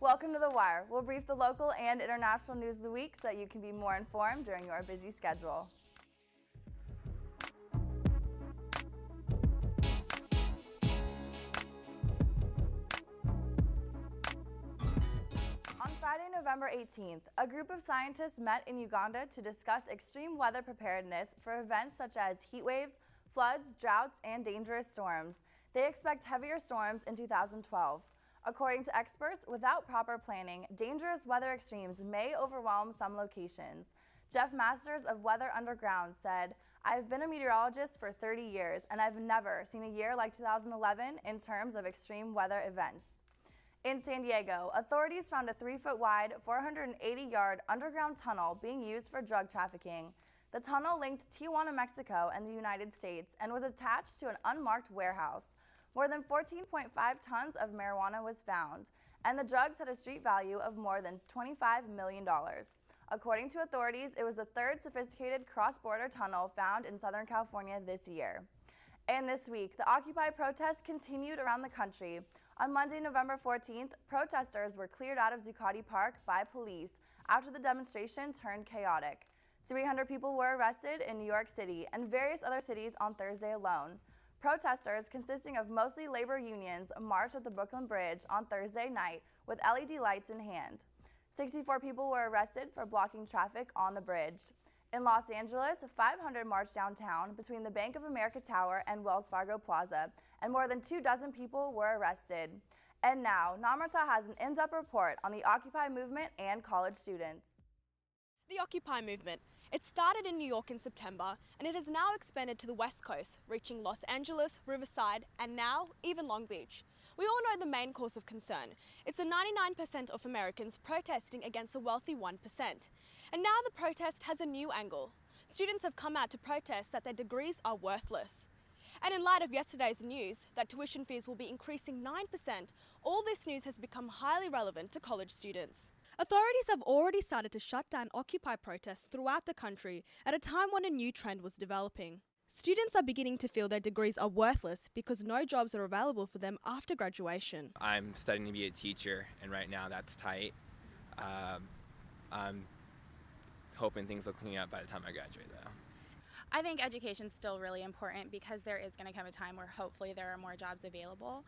Welcome to The Wire. We'll brief the local and international news of the week so that you can be more informed during your busy schedule. On Friday, November 18th, a group of scientists met in Uganda to discuss extreme weather preparedness for events such as heat waves, floods, droughts, and dangerous storms. They expect heavier storms in 2012. According to experts, without proper planning, dangerous weather extremes may overwhelm some locations. Jeff Masters of Weather Underground said, "I've been a meteorologist for 30 years, and I've never seen a year like 2011 in terms of extreme weather events." In San Diego, authorities found a 3-foot wide, 480-yard underground tunnel being used for drug trafficking. The tunnel linked Tijuana, Mexico and the United States and was attached to an unmarked warehouse. More than 14.5 tons of marijuana was found, and the drugs had a street value of more than $25 million. According to authorities, it was the third sophisticated cross-border tunnel found in Southern California this year. And this week, the Occupy protests continued around the country. On Monday, November 14th, protesters were cleared out of Zuccotti Park by police after the demonstration turned chaotic. 300 people were arrested in New York City and various other cities on Thursday alone. Protesters, consisting of mostly labor unions, marched at the Brooklyn Bridge on Thursday night with LED lights in hand. 64 people were arrested for blocking traffic on the bridge. In Los Angeles, 500 marched downtown between the Bank of America Tower and Wells Fargo Plaza, and more than 24 people were arrested. And now, Namrata has an in-depth report on the Occupy movement and college students. The Occupy movement. It started in New York in September, and it has now expanded to the West Coast, reaching Los Angeles, Riverside, and now even Long Beach. We all know the main cause of concern. It's the 99% of Americans protesting against the wealthy 1%. And now the protest has a new angle. Students have come out to protest that their degrees are worthless. And in light of yesterday's news that tuition fees will be increasing 9%, all this news has become highly relevant to college students. Authorities have already started to shut down Occupy protests throughout the country at a time when a new trend was developing. Students are beginning to feel their degrees are worthless because no jobs are available for them after graduation. I'm studying to be a teacher, and right now that's tight. I'm hoping things will clean up by the time I graduate, though. I think education's still really important because there is going to come a time where hopefully there are more jobs available.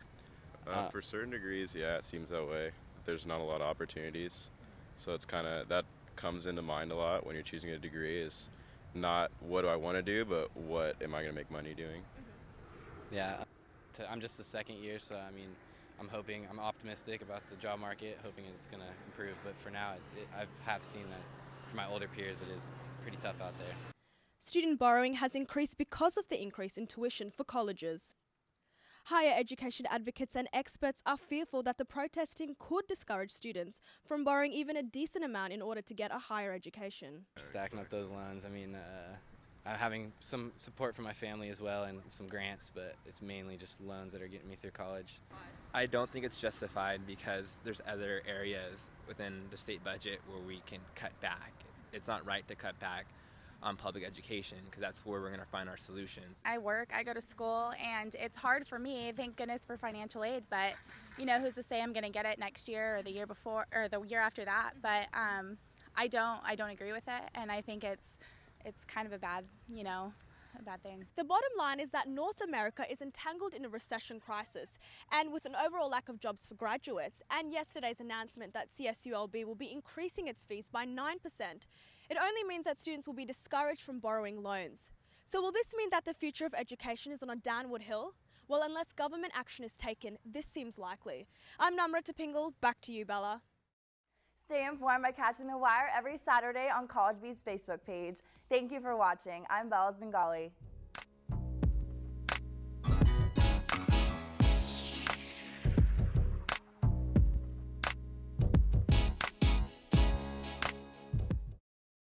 For certain degrees, yeah, it seems that way. There's not a lot of opportunities. So it's kind of, that comes into mind a lot when you're choosing a degree, is not what do I want to do, but what am I going to make money doing? Yeah, I'm just the second year, so I mean, I'm optimistic about the job market, hoping it's going to improve. But for now, I have seen that for my older peers, it is pretty tough out there. Student borrowing has increased because of the increase in tuition for colleges. Higher education advocates and experts are fearful that the protesting could discourage students from borrowing even a decent amount in order to get a higher education. Stacking up those loans, I mean, I'm having some support from my family as well and some grants, but it's mainly just loans that are getting me through college. I don't think it's justified because there's other areas within the state budget where we can cut back. It's not right to cut back on public education because that's where we're going to find our solutions. I work, I go to school, and it's hard for me, thank goodness for financial aid, but you know, who's to say I'm going to get it next year or the year before or the year after that, but I don't agree with it, and I think it's kind of a bad thing. The bottom line is that North America is entangled in a recession crisis and with an overall lack of jobs for graduates, and yesterday's announcement that CSULB will be increasing its fees by 9%. It only means that students will be discouraged from borrowing loans. So will this mean that the future of education is on a downward hill? Well, unless government action is taken, this seems likely. I'm Namrata Pingle, back to you, Bella. Stay informed by catching The Wire every Saturday on College Beat's Facebook page. Thank you for watching. I'm Bella Zingali.